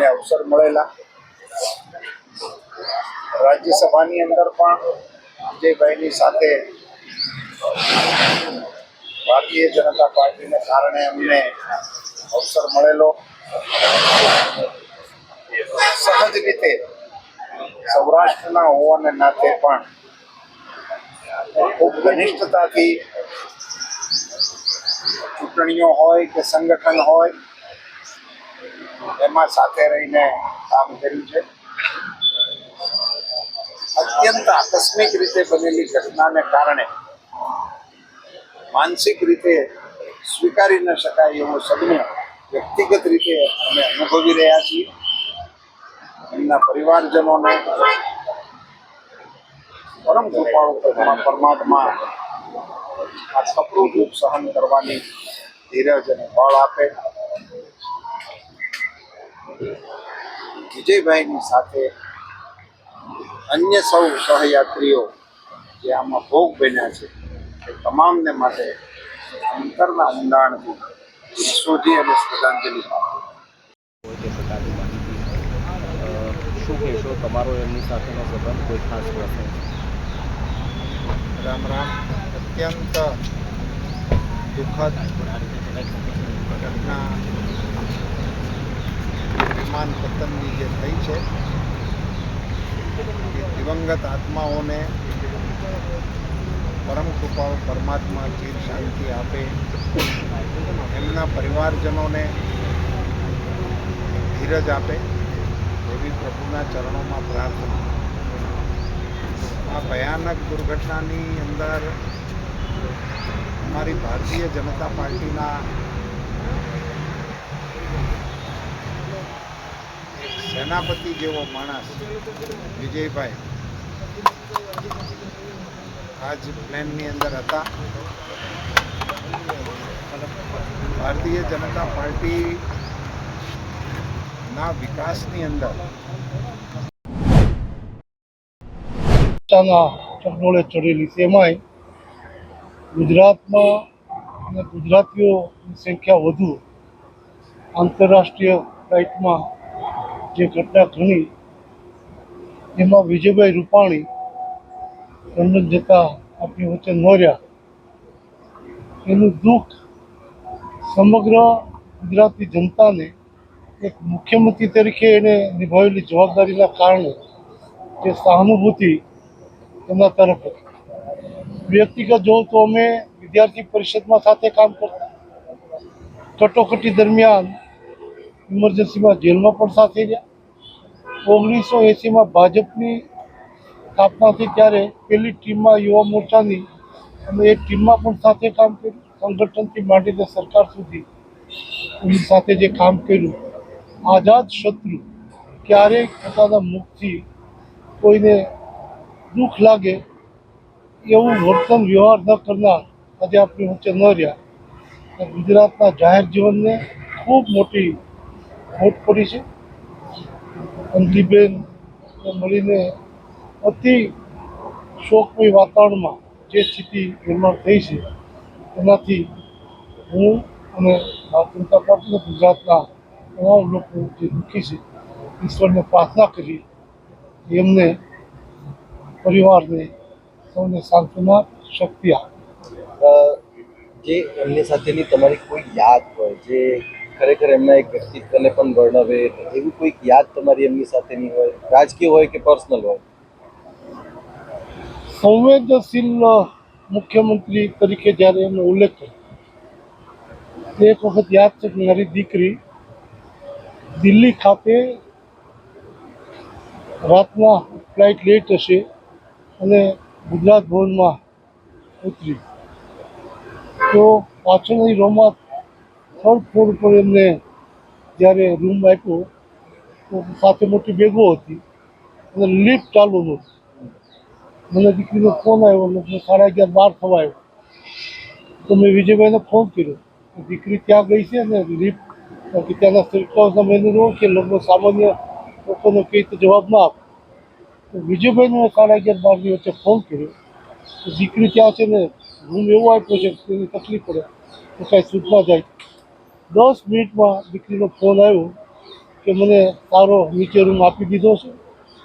અવસર મળેલા રાજ્યસભાની અંદર પણ વિજયભાઈની સાથે ભારતીય જનતા પાર્ટીને કારણે અમને અવસર મળેલો. સહજ રીતે સૌરાષ્ટ્રના હોવાને નાતે પણ ખૂબ ઘનિષ્ઠતાથી ચૂંટણીઓ હોય કે સંગઠન હોય એમાં સાથે રહીને કામ કર્યું છે. અત્યંત આકસ્મિક રીતે બનેલી ઘટનાને કારણે માનસિક રીતે સ્વીકારી ન શકાય એવો સદમો વ્યક્તિગત રીતે અમે અનુભવી રહ્યા છીએ. એમના પરિવારજનોને પરમ કૃપાળુ પરમાત્મા આ કપરું દુઃખ સહન કરવાની ધીરજ અને બળ આપે. વિજયભાઈની સાથે અન્ય સૌ સહયાત્રીઓ જે આમાં ભોગ બન્યા છે એ તમામને માટે અંતરના ઊંડાણથી વિશ્વજી અને શ્રદ્ધાંજલિ શું કહેશો? તમારો એમની સાથેનો સંબંધ કોઈ ખાસ પ્રસંગ? રામ રામ. અત્યંત દુઃખદ ઘટના વિમાન પતનની જે થઈ છે એ દિવંગત આત્માઓને પરમ કૃપાળુ પરમાત્મા ચિર શાંતિ આપે, એમના પરિવારજનોને ધીરજ આપે એવી પ્રભુના ચરણોમાં પ્રાર્થના. આ ભયાનક દુર્ઘટનાની અંદર અમારી ભારતીય જનતા પાર્ટીના સેનાપતિ જેવો માણસ વિજયભાઈ આજ પ્લેનની અંદર હતા. ભારતીય જનતા પાર્ટીના વિકાસની અંદર ચકડોળે ચડેલી, તેમાંય ગુજરાતમાં અને ગુજરાતીઓની સંખ્યા વધુ આંતરરાષ્ટ્રીય ફ્લાઇટમાં જે ઘટના ઘણી, એમાં વિજયભાઈ રૂપાણી લંડન જતા આપણી વચ્ચે ન રહ્યા. એનું દુઃખ સમગ્ર ગુજરાતી જનતાને એક મુખ્યમંત્રી તરીકે એને નિભાવેલી જવાબદારીના કારણે જે સહાનુભૂતિ એમના તરફ હતી. વ્યક્તિગત જોઉં તો અમે વિદ્યાર્થી પરિષદમાં સાથે કામ કરતા, કટોકટી દરમિયાન ઇમરજન્સીમાં જેલમાં પણ સાથે રહ્યા. 1980માં ભાજપની સ્થાપના થઈ ત્યારે પહેલી ટીમમાં યુવા મોરચાની અમે એ ટીમમાં પણ સાથે કામ કર્યું. સંગઠનથી માંડીને સરકાર સુધી એની સાથે જે કામ કર્યું. આઝાદ શત્રુ ક્યારેય પોતાના મુખથી કોઈને દુઃખ લાગે એવું વર્તન વ્યવહાર ન કરનાર આજે આપણી વચ્ચે ન રહ્યા. ગુજરાતના જાહેર જીવનને ખૂબ મોટી ખોટ પડી છે. અંજલીબેન મળીને અતિ શોકમય વાતાવરણમાં જે સ્થિતિ નિર્માણ થઈ છે એનાથી હું અને ભારતીય જનતા પાર્ટી ગુજરાતના તમામ લોકો જે દુઃખી છે, ઈશ્વરને પ્રાર્થના કરી એમને પરિવારને સૌને સાંત્વના શક્તિ આપે. જે એમની સાથેની તમારી કોઈ યાદ હોય જે ખરેખર એમના એક વ્યક્તિત્વને પણ વર્ણવે, એવી કોઈક યાદ તમારી એમની સાથેની હોય, રાજકીય હોય કે પર્સનલ હોય? સંવેદનશીલ મુખ્યમંત્રી તરીકે જ્યારે એમનો ઉલ્લેખ કર્યો, એક વખત યાદ છે કે મારી દીકરી દિલ્હી ખાતે રાતના ફ્લાઇટ લેટ હશે અને ગુજરાત ભવનમાં ઉતરી, તો પાછળની રોમાં થર્ડ ફ્લોર ઉપર એમને જ્યારે રૂમ આપ્યો તો સાથે મોટી બેગો હતી અને લિફ્ટ ચાલુ નહોતી. મને દીકરીનો ફોન આવ્યો, લગભગ 11:30 થવા આવ્યો, તો મેં વિજયભાઈને ફોન કર્યો, દીકરી ત્યાં ગઈ છે ને લિફ્ટ, કે ત્યાંના સરકારના મેનુ કે લગભગ સામાન્ય લોકોને કંઈ તો જવાબ ના આપે. તો વિજયભાઈને મેં 11:30-12ની વચ્ચે ફોન કર્યો, તો દીકરી ત્યાં છે ને રૂમ એવો આપ્યો છે કે એની તકલીફ પડે તો કાંઈ સૂચના જાય. 10 મિનિટમાં દીકરીનો ફોન આવ્યો કે મને તારો નીચે રૂમ આપી દીધો છે.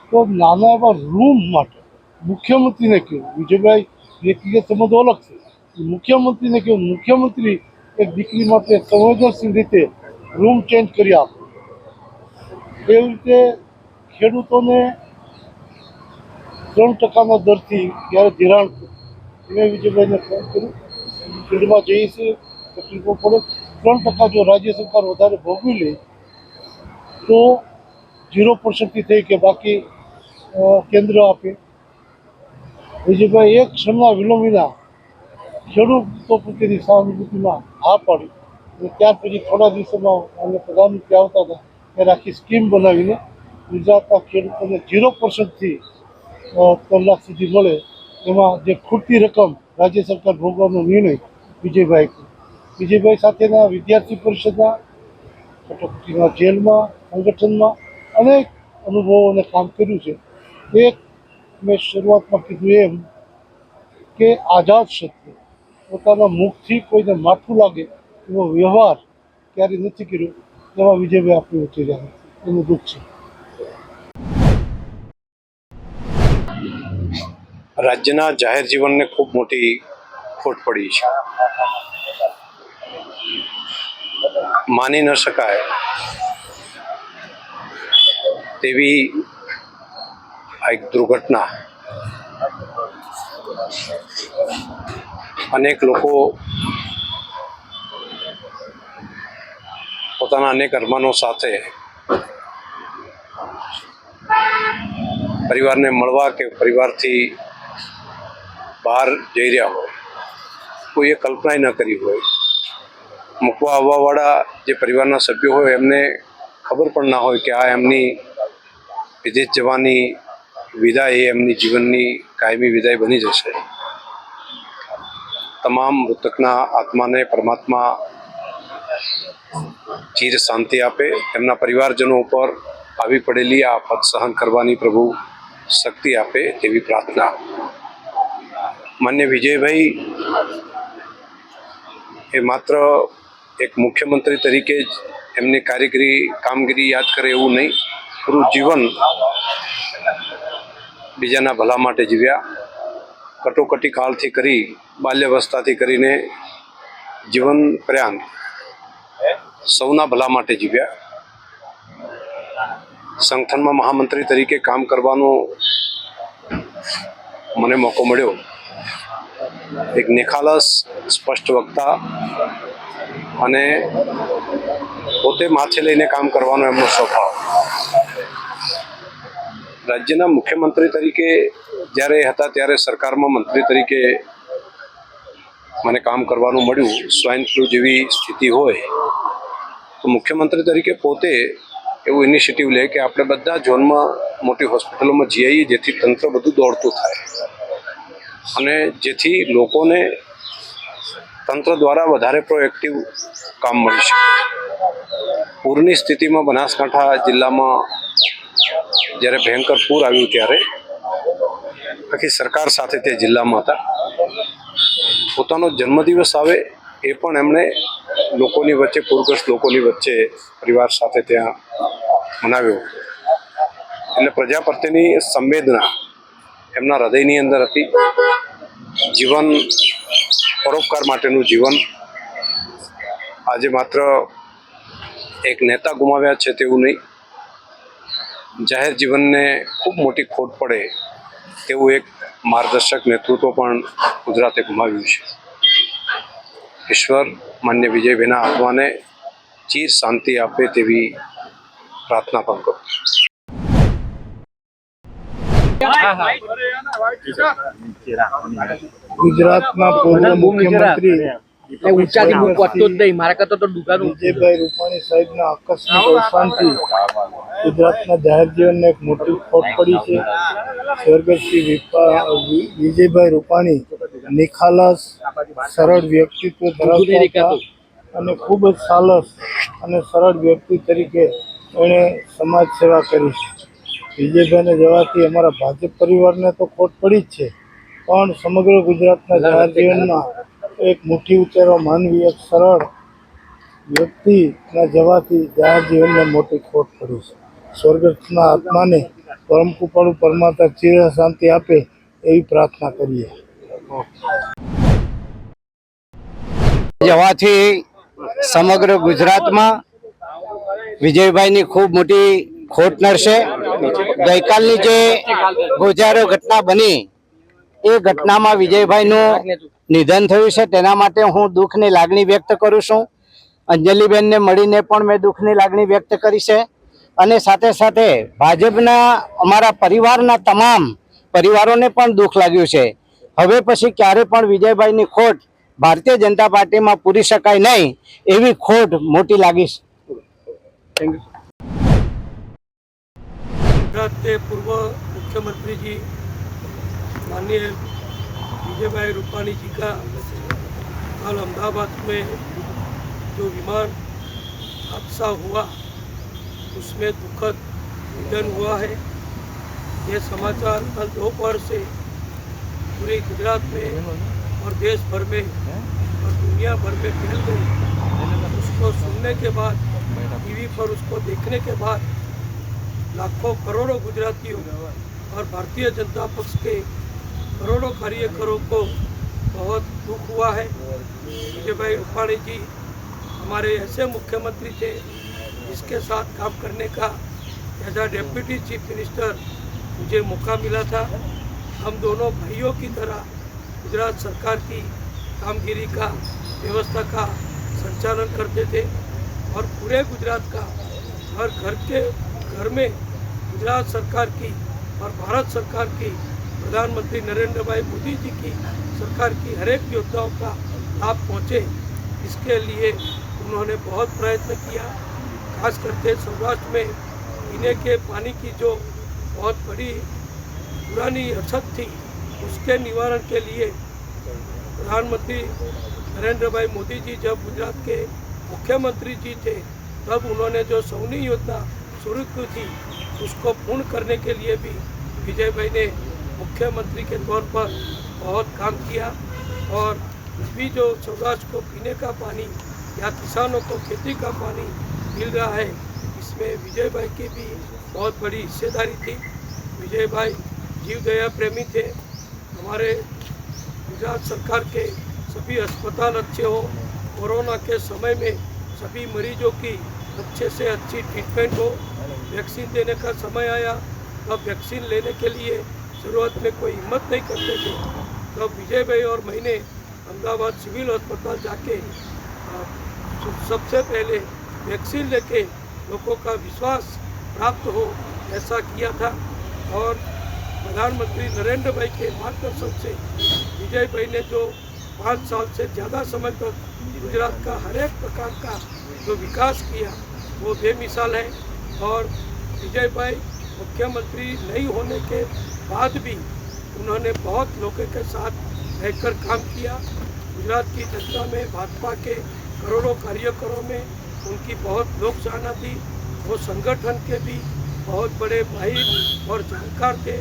તો નાના એવા રૂમ માટે મુખ્યમંત્રીને કહ્યું, વિજયભાઈ વ્યક્તિગત સંબંધો અલગ છે, મુખ્યમંત્રીને કહ્યું, મુખ્યમંત્રી એક દીકરી માટે સંવેદનશીલ રીતે રૂમ ચેન્જ કરી આપે. એવી રીતે ખેડૂતોને 3%ના દરથી જ્યારે ધિરાણ મેં વિજયભાઈને ફોન કર્યું, ફિલ્ડમાં જઈએ છીએ તકલીફો પડે, 3% જો રાજ્ય સરકાર વધારે ભોગવી લે તો 0%થી થઈ કે બાકી કેન્દ્ર આપે. વિજયભાઈ એક ક્ષણના વિલંબ વિના ખેડૂતો પ્રત્યેની સહાનુભૂતિમાં હા પાડી અને ત્યાર પછી થોડા દિવસોમાં અને પ્રધાનમંત્રી આવતા હતા ત્યારે આખી સ્કીમ બનાવીને ગુજરાતના ખેડૂતોને 0%થી 3 લાખ સુધી મળે, એમાં જે ખૂટતી રકમ રાજ્ય સરકાર ભોગવવાનો નિર્ણય વિજયભાઈ કર્યો. વિજયભાઈ સાથેના વિદ્યાર્થી પરિષદના, કટોકટીના જેલમાં, સંગઠનમાં અનેક અનુભવો અને કામ કર્યું છે. એક મેં શરૂઆતમાં કીધું એમ કે આઝાદ ક્ષત્રિય પોતાના મુખથી કોઈને માઠું લાગે એવો વ્યવહાર ક્યારેય નથી કર્યો, એવા વિજયભાઈ આપણી વચ્ચે રહ્યા, એનું દુઃખ છે. રાજ્યના જાહેર જીવનને ખૂબ મોટી ખોટ પડી છે. માની ન શકાય તેવી આ એક દુર્ઘટના. અનેક લોકો પોતાના અનેક અરમાનો સાથે પરિવારને મળવા કે પરિવારથી બહાર જઈ રહ્યા હોય, કોઈએ કલ્પના ન કરી હોય. મૂકવા આવવાવાળા જે પરિવારના સભ્યો હોય એમને ખબર પણ ના હોય કે આ એમની વિદેશ જવાની વિદાય એ એમની જીવનની કાયમી વિદાય બની જશે. તમામ મૃતકના આત્માને પરમાત્મા ચીર શાંતિ આપે, તેમના પરિવારજનો ઉપર આવી પડેલી આ આફત સહન કરવાની પ્રભુ શક્તિ આપે તેવી પ્રાર્થના. માન્ય વિજયભાઈ એ માત્ર એક મુખ્યમંત્રી તરીકે જ એમની કામગીરી યાદ કરે એવું નહીં, પૂરું જીવન બીજાના ભલા માટે જીવ્યા. કટોકટી કાળથી કરી બાલ્યાવસ્થાથી કરીને જીવન પર્યંત સૌના ભલા માટે જીવ્યા. સંગઠનમાં મહામંત્રી તરીકે કામ કરવાનો મને મોકો મળ્યો. એક નિખાલસ, સ્પષ્ટ વક્તા અને પોતે માથે લઈને કામ કરવાનો એમનો સ્વભાવ. રાજ્યના મુખ્યમંત્રી તરીકે જ્યારે હતા ત્યારે સરકારમાં મંત્રી તરીકે મને કામ કરવાનું મળ્યું. સ્વાઇન ફ્લૂ જેવી સ્થિતિ હોય તો મુખ્યમંત્રી તરીકે પોતે એવું ઇનિશિયેટિવ લે કે આપણે બધા ઝોનમાં મોટી હોસ્પિટલોમાં જઈ આવીએ, જેથી તંત્ર બધું દોડતું થાય અને જેથી લોકોને તંત્ર દ્વારા વધારે પ્રોએક્ટિવ કામ મળી શકે. પૂરની સ્થિતિમાં બનાસકાંઠા જિલ્લામાં જ્યારે ભયંકર પૂર આવ્યું ત્યારે આખી સરકાર સાથે તે જિલ્લામાં હતા. પોતાનો જન્મદિવસ આવે એ પણ એમણે લોકોની વચ્ચે, પૂરગ્રસ્ત લોકોની વચ્ચે પરિવાર સાથે ત્યાં મનાવ્યો. એટલે પ્રજા પ્રત્યેની સંવેદના એમના હૃદયની અંદર હતી. જીવન પરોપકાર માટેનું જીવન આજે માત્ર એક નેતા ગુમાવ્યા છે તેવું નહીં, જાહેર જીવનને ખૂબ મોટી ખોટ પડે તેવું એક માર્ગદર્શક નેતૃત્વ પણ ગુજરાતે ગુમાવ્યું છે. ઈશ્વર માન્ય વિજયભાઈના આત્માને ચીર શાંતિ આપે તેવી પ્રાર્થના પણ કરું. ગુજરાતના પૂર્વ મુખ્યમંત્રી ઊંચાથી હું પહોંચતો જ નહીં, મારા કરતા તો દુકાન વિજયભાઈ રૂપાણી સાહેબના આકસ્મિક અવસાનથી ગુજરાતના જાહેર જીવનને એક મોટી ખોટ પડી છે. સ્વર્ગસ્થ શ્રી વિજયભાઈ રૂપાણી નિખાલસ, સરળ વ્યક્તિત્વ ધરાવતા હતા અને ખૂબ જ સાલસ અને સરળ વ્યક્તિ તરીકે એણે સમાજ સેવા કરી છે. વિજયભાઈને જવાથી અમારા ભાજપ પરિવારને તો ખોટ પડી જ છે, પણ સમગ્ર ગુજરાતના જાહેર જીવનમાં એક મુઠ્ઠી ઉચ્ચારો માનવી, એક સરળ વ્યક્તિના જવાથી જાહેર જીવનને મોટી ખોટ પડી છે. સ્વર્ગસ્થના આત્માને પરમ કૃપાળુ પરમાત્મા ચિર શાંતિ આપે એવી પ્રાર્થના કરીએ. જવાથી સમગ્ર ગુજરાતમાં વિજયભાઈની ખૂબ મોટી ખોટ નડશે. ગઈકાલની જે ગોજારો ઘટના બની એ ઘટનામાં વિજયભાઈનું નિધન થયું છે, તેના માટે હું દુઃખની લાગણી વ્યક્ત કરું છું. અંજલિબેનને મળીને પણ મેં દુઃખની લાગણી વ્યક્ત કરી છે અને સાથે સાથે ભાજપના અમારા પરિવારના તમામ પરિવારોને પણ દુઃખ લાગ્યું છે. હવે પછી ક્યારે પણ વિજયભાઈની ખોટ ભારતીય જનતા પાર્ટીમાં પૂરી શકાય નહીં એવી ખોટ મોટી લાગી છે. गुजरात के पूर्व मुख्यमंत्री जी माननीय विजयभाई रूपाणी जी का कल अहमदाबाद में जो विमान हादसा हुआ उसमें दुखद निधन हुआ है. ये समाचार कल दोपहर से पूरे गुजरात में और देश भर में और दुनिया भर में फैल गई. उसको सुनने के बाद, टीवी पर उसको देखने के बाद लाखों करोड़ों गुजरातियों और भारतीय जनता पक्ष के करोड़ों कार्यकर्ताओं को बहुत दुख हुआ है. विजयभाई रूपाणी जी हमारे ऐसे मुख्यमंत्री थे जिसके साथ काम करने का as a deputy chief minister मुझे मौका मिला था. हम दोनों भाइयों की तरह गुजरात सरकार की कामगिरी का, व्यवस्था का संचालन करते थे और पूरे गुजरात का हर घर में गुजरात सरकार की और भारत सरकार की, प्रधानमंत्री नरेंद्र भाई मोदी जी की सरकार की हर एक योजनाओं का लाभ पहुँचे, इसके लिए उन्होंने बहुत प्रयत्न किया. खास करके सौराष्ट्र में पीने के पानी की जो बहुत बड़ी पुरानी अछत थी उसके निवारण के लिए प्रधानमंत्री नरेंद्र भाई मोदी जी जब गुजरात के मुख्यमंत्री जी थे तब उन्होंने जो सौनी योजना शुरू की थी उसको पूर्ण करने के लिए भी विजय भाई ने मुख्यमंत्री के तौर पर बहुत काम किया. और अभी जो सौराष्ट्र को पीने का पानी या किसानों को खेती का पानी मिल रहा है, इसमें विजय भाई की भी बहुत बड़ी हिस्सेदारी थी. विजय भाई जीव दया प्रेमी थे. हमारे गुजरात सरकार के सभी अस्पताल अच्छे हो, कोरोना के समय में सभी मरीजों की अच्छे से अच्छी ट्रीटमेंट हो. वैक्सीन देने का समय आया तब वैक्सीन लेने के लिए शुरुआत में कोई हिम्मत नहीं करते थे, तब विजय भाई और मैंने अहमदाबाद सिविल अस्पताल जाके सबसे पहले वैक्सीन लेके लोगों का विश्वास प्राप्त हो ऐसा किया था. और प्रधानमंत्री नरेंद्र भाई के मार्गदर्शन से विजय भाई ने जो 5 साल से ज़्यादा समय तक गुजरात का हर एक प्रकार का जो विकास किया वो बेमिसाल है. और विजय भाई मुख्यमंत्री नहीं होने के बाद भी उन्होंने बहुत लोगों के साथ रहकर काम किया. गुजरात की जनता में भाजपा के करोड़ों कार्यकर्ताओं में उनकी बहुत लोक चाहना थी. वो संगठन के भी बहुत बड़े भाई और जानकार थे.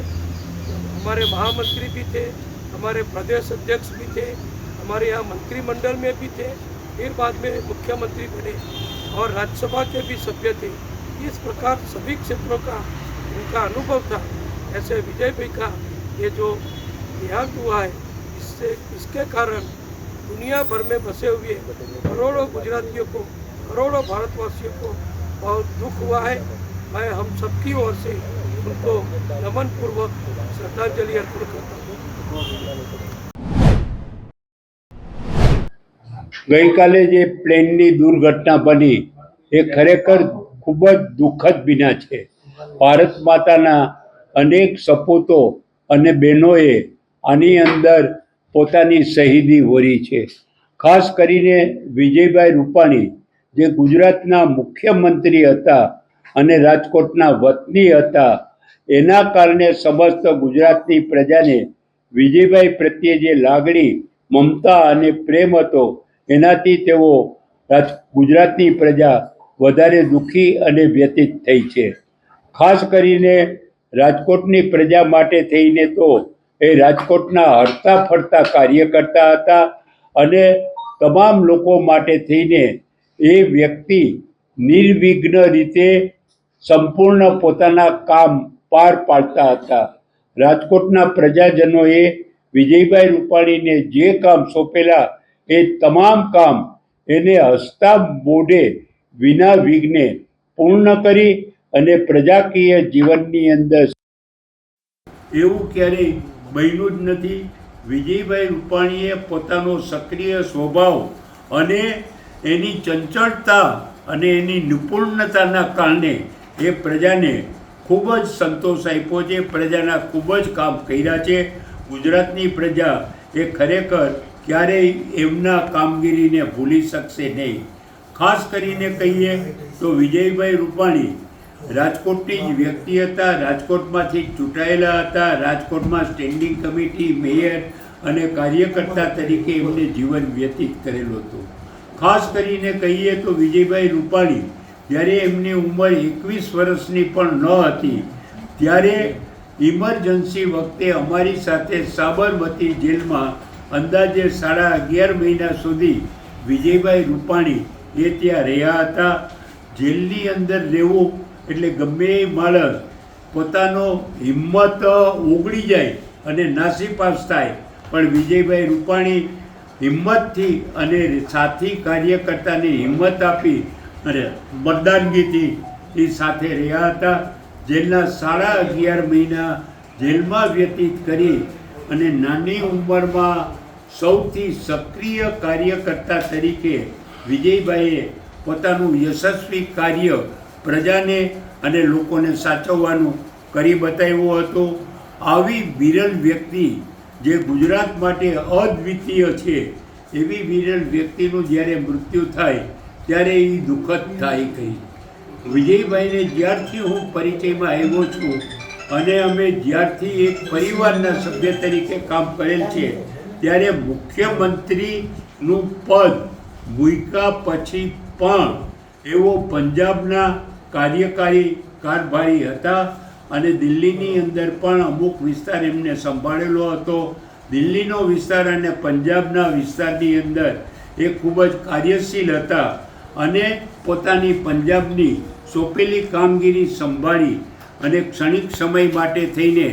हमारे महामंत्री भी थे, हमारे प्रदेश अध्यक्ष भी थे, हमारे यहाँ मंत्रिमंडल में भी थे, फिर बाद में मुख्यमंत्री बने और राज्यसभा के भी सभ्य थे. इस प्रकार सभी क्षेत्रों का उनका अनुभव था. ऐसे विजय भाई का ये जो देहांत हुआ है, इसके कारण दुनिया भर में बसे हुए करोड़ों गुजरातियों को, करोड़ों भारतवासियों को बहुत दुख हुआ है। मैं हम सबकी ओर से उनको नमन पूर्वक श्रद्धांजलि अर्पण करता हूँ। ગઈકાલે જે પ્લેનની દુર્ઘટના બની એ ખરેખર ખૂબ જ દુઃખદ વિના છે. ભારત માતાના અનેક સપૂતો અને બહેનોએ આની અંદર પોતાની શહીદી વરી છે. ખાસ કરીને વિજયભાઈ રૂપાણી જે ગુજરાતના મુખ્યમંત્રી હતા અને રાજકોટના વતની હતા, એના કારણે સમસ્ત ગુજરાતની પ્રજાને વિજયભાઈ પ્રત્યે જે લાગણી, મમતા અને પ્રેમ હતો એનાથી તેઓ ગુજરાતની પ્રજા વધારે દુઃખી અને વ્યથિત થઈ છે. ખાસ કરીને રાજકોટની પ્રજા માટે થઈને તો એ રાજકોટના હરતા ફરતા કાર્યકર્તા હતા અને તમામ લોકો માટે થઈને એ વ્યક્તિ નિર્વિઘ્ન રીતે સંપૂર્ણ પોતાના કામ પાર પાડતા હતા. રાજકોટના પ્રજાજનોએ વિજયભાઈ રૂપાણીને જે કામ સોંપેલા એ તમામ કામ એને હસતા મોઢે વિના વિઘ્ને પૂર્ણ કરી અને પ્રજાકીય જીવનની અંદર એવું ક્યારેય બન્યું જ નથી. વિજયભાઈ રૂપાણીએ પોતાનો સક્રિય સ્વભાવ અને એની ચંચળતા અને એની નિપુણતાના કારણે એ પ્રજાને ખૂબ જ સંતોષ આપ્યો છે. પ્રજાના ખૂબ જ કામ કર્યા છે. ગુજરાતની પ્રજા એ ખરેખર ક્યારેય એમના કામગીરીને ભૂલી શકશે નહીં. ખાસ કરીને કહીએ તો વિજયભાઈ રૂપાણી રાજકોટની જ વ્યક્તિ હતા, રાજકોટમાંથી ચૂંટાયેલા હતા, રાજકોટમાં સ્ટેન્ડિંગ કમિટી, મેયર અને કાર્યકર્તા તરીકે એમને જીવન વ્યતીત કરેલું હતું. ખાસ કરીને કહીએ તો વિજયભાઈ રૂપાણી જ્યારે એમની ઉંમર 21 વર્ષની પણ ન હતી ત્યારે ઇમરજન્સી વખતે અમારી સાથે સાબરમતી જેલમાં અંદાજે 11.5 મહિના સુધી વિજયભાઈ રૂપાણી એ ત્યાં રહ્યા હતા. જેલની અંદર રહેવું એટલે ગમે એ માણસ પોતાનો હિંમત ઓગળી જાય અને નાસીપાસ થાય, પણ વિજયભાઈ રૂપાણી હિંમતથી અને સાથી કાર્યકર્તાને હિંમત આપી અને મતદાનગીથી એ સાથે રહ્યા હતા. જેલના 11.5 મહિના જેલમાં વ્યતીત કરી અને નાની ઉંમરમાં સૌથી સક્રિય કાર્યકર્તા તરીકે વિજયભાઈએ પોતાનું યશસ્વી કાર્ય પ્રજાને અને લોકોને સાચવવાનું કરી બતાવ્યું હતું. આવી વિરલ વ્યક્તિ જે ગુજરાત માટે અદ્વિતીય છે, એવી વિરલ વ્યક્તિનું જ્યારે મૃત્યુ થાય ત્યારે એ દુઃખદ થાય ગઈ. વિજયભાઈને જ્યારથી હું પરિચયમાં આવ્યો છું અને અમે જ્યારથી એક પરિવારના સભ્ય તરીકે કામ કરેલ છે ત્યારે મુખ્યમંત્રીનું પદ મૂક્યા પછી પણ એવો પંજાબના કાર્યકારી કારભારી હતા અને દિલ્હીની અંદર પણ અમુક વિસ્તાર એમને સંભાળેલો હતો. દિલ્હીનો વિસ્તાર અને પંજાબના વિસ્તારની અંદર એ ખૂબ જ કાર્યશીલ હતા અને પોતાની પંજાબની સોંપેલી કામગીરી સંભાળી અને ક્ષણિક સમય માટે થઈને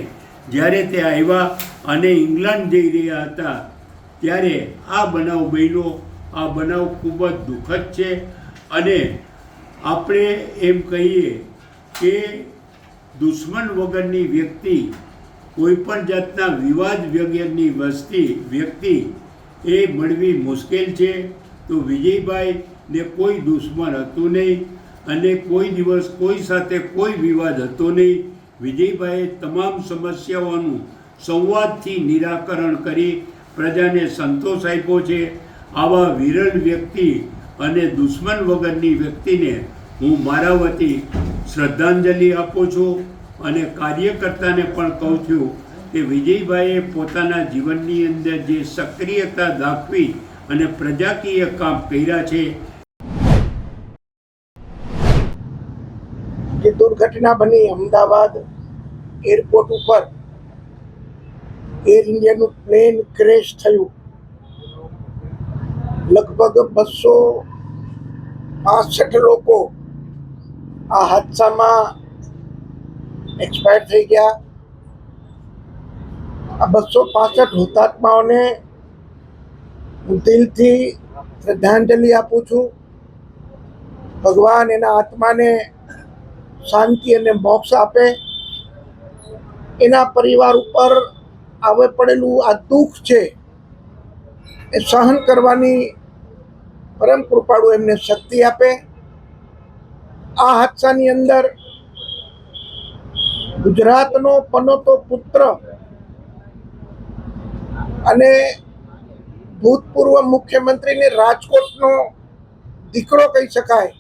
જ્યારે તે આવ્યા અને ઇંગ્લેન્ડ જઈ રહ્યા હતા ત્યારે આ બનાવ બન્યો. આ બનાવ ખૂબ જ દુઃખદ છે અને આપણે એમ કહીએ કે દુશ્મન વગરની વ્યક્તિ, કોઈપણ જાતના વિવાદ વગરની વ્યક્તિ એ મળવી મુશ્કેલ છે. તો વિજયભાઈને કોઈ દુશ્મન હતું નહીં અને કોઈ દિવસ કોઈ સાથે કોઈ વિવાદ હતો નહીં. વિજયભાઈએ તમામ સમસ્યાઓનું સંવાદથી નિરાકરણ કરી પ્રજાને સંતોષ આપ્યો છે. આવા વિરલ વ્યક્તિ અને દુશ્મન વગરની વ્યક્તિને હું મારા વતી શ્રદ્ધાંજલિ આપું છું અને કાર્યકર્તાને પણ કહું છું કે વિજયભાઈએ પોતાના જીવનની અંદર જે સક્રિયતા દાખવી અને પ્રજાકીય કામ કર્યા છે. જે દુર્ઘટના બની અમદાવાદ એરપોર્ટ ઉપર એર ઇન્ડિયાનું પ્લેન ક્રેશ થયું, લગભગ 265 લોકો આ હાદસામાં એક્સપાયર થઈ ગયા. આ 265 હુતાત્માઓને હું દિલથી શ્રદ્ધાંજલિ આપું છું. ભગવાન એના આત્માને શાંતિ અને મોક્ષ આપે. એના પરિવાર ઉપર આવે પડેલું આ દુઃખ છે એ સહન કરવાની પરમ કૃપાળુ એમને શક્તિ આપે. આ હાદસાની અંદર ગુજરાતનો પનોતો પુત્ર અને ભૂતપૂર્વ મુખ્યમંત્રીને રાજકોટનો દીકરો કહી શકાય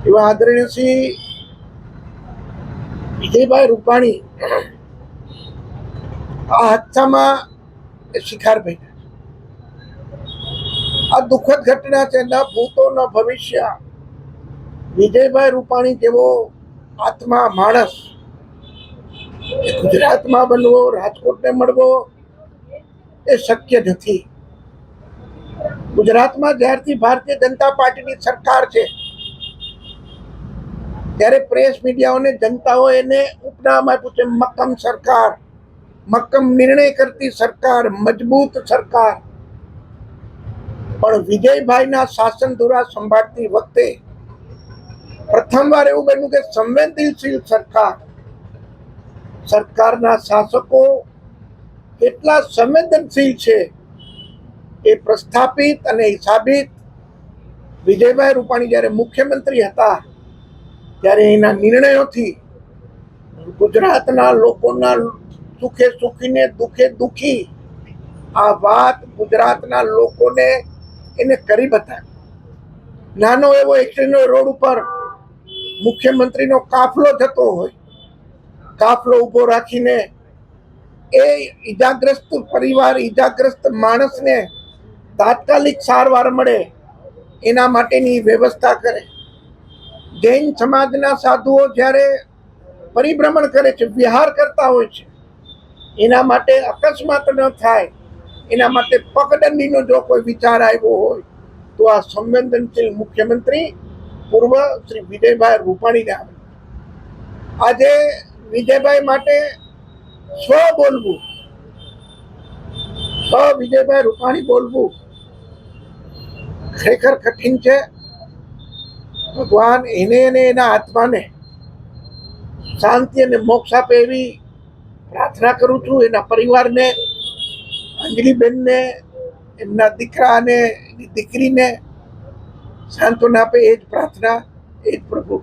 એવા આદરણીય શ્રી વિજયભાઈ રૂપાણી આ હાદસામાં શિકાર બન્યા. આ દુઃખદ ઘટના છે. ન ભૂતો ન ભવિષ્ય. વિજયભાઈ રૂપાણી જેવો આત્મા માણસ ગુજરાતમાં બનવો, રાજકોટને મળવો એ શક્ય નથી. ગુજરાતમાં જ્યારથી ભારતીય જનતા પાર્ટીની સરકાર છે ત્યારે પ્રેસ મીડિયાઓને જનતાઓ એને ઉપનામ આપ્યું છે મક્કમ સરકાર, મક્કમ નિર્ણય કરતી સરકાર, મજબૂત સરકાર. પણ વિજયભાઈના શાસન ધુરા સંભાળતી વખતે પ્રથમવાર એવું બન્યું કે સંવેદનશીલ સરકાર, સરકારના શાસકો કેટલા સંવેદનશીલ છે એ પ્રસ્થાપિત અને સાબિત વિજયભાઈ રૂપાણી જ્યારે મુખ્યમંત્રી હતા ત્યારે એના નિર્ણયોથી ગુજરાતના લોકોના સુખે સુખીને દુઃખે દુઃખી આ વાત ગુજરાતના લોકોને એને કરી બતાવી. નાનો એવો એક્સિડન્ટ રોડ ઉપર મુખ્યમંત્રીનો કાફલો જતો હોય, કાફલો ઊભો રાખીને એ ઈજાગ્રસ્ત પરિવાર, ઈજાગ્રસ્ત માણસને તાત્કાલિક સારવાર મળે એના માટેની વ્યવસ્થા કરે. જૈન સમાજના સાધુઓ જ્યારે પરિભ્રમણ કરે છે, વિહાર કરતા હોય છે, એના માટે અકસ્માત ન થાય એના માટે પગદંડીનો જો કોઈ વિચાર આવ્યો હોય તો આ સંવેદનશીલ મુખ્યમંત્રી પૂર્વ શ્રી વિજયભાઈ રૂપાણીને આવે. આજે વિજયભાઈ માટે સ્વ બોલવું, વિજયભાઈ રૂપાણી બોલવું ખરેખર કઠિન છે. ભગવાન એને અને એના આત્માને શાંતિ અને મોક્ષ આપે એવી પ્રાર્થના કરું છું. એના પરિવારને, અંજલિબેનને, એમના દીકરા અને દીકરીને સાંત્વના આપે એ જ પ્રાર્થના, એ જ પ્રભુ.